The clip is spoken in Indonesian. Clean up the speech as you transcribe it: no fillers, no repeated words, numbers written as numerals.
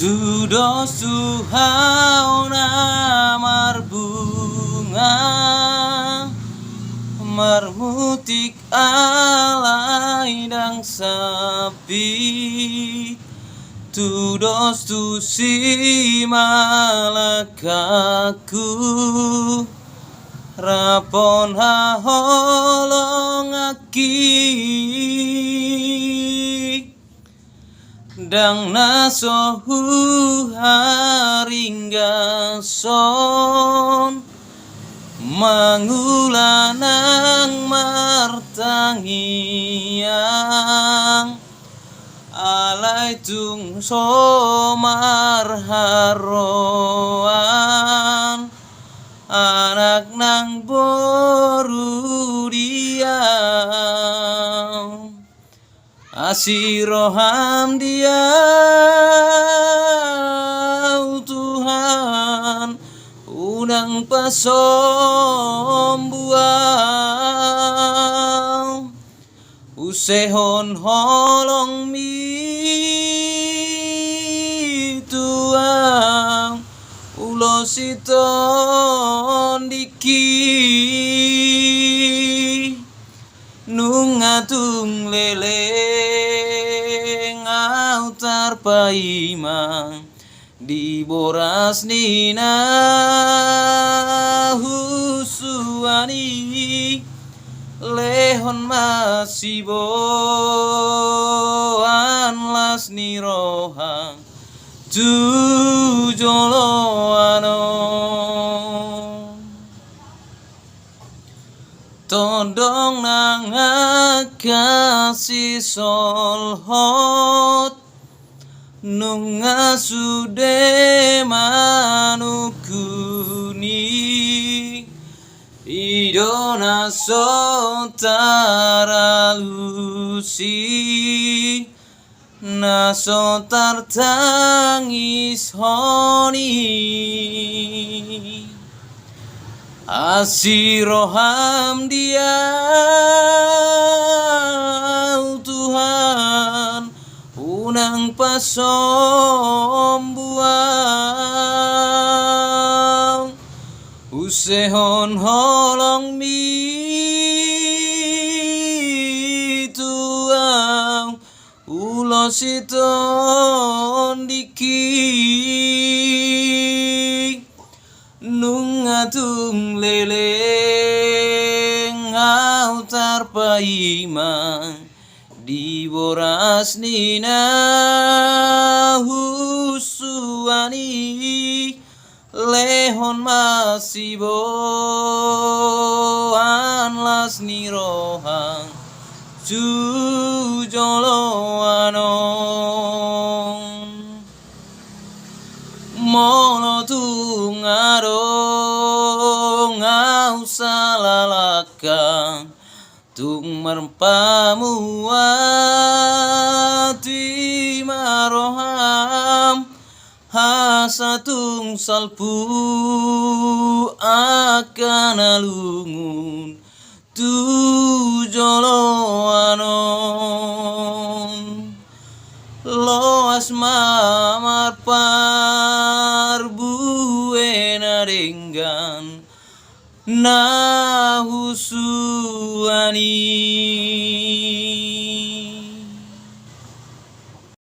Tudos Tuhauna marbunga marmutik alai dang sapi tudos tu si malakaku rapon haholong aki dang nasohu haringgason mangulanang martangiang alai tung somar haroan anak nang boru diam asiroham dia Tuhan unang pasombuang usehon holong mi tuang ulositon diki nungatung leleng autar paimang di boras nina husuani lehon masiboan las nirohang tujoloano tondong nang kasih solhot nunga sude manukuni idona sotara lusi nasotar tangis honi asiroham dia Tuhan unang pasombuang usehon holong mi tuang ulositon diki nungatung leleng autar paimang di boras nina husuani lehon masiboan las nirohang tujoloanon mono tungarong ngau salalakang tung merpamuati maroham hasatung salpu akan alungun tujoloanon loas mamar parbuena denggan nahusuani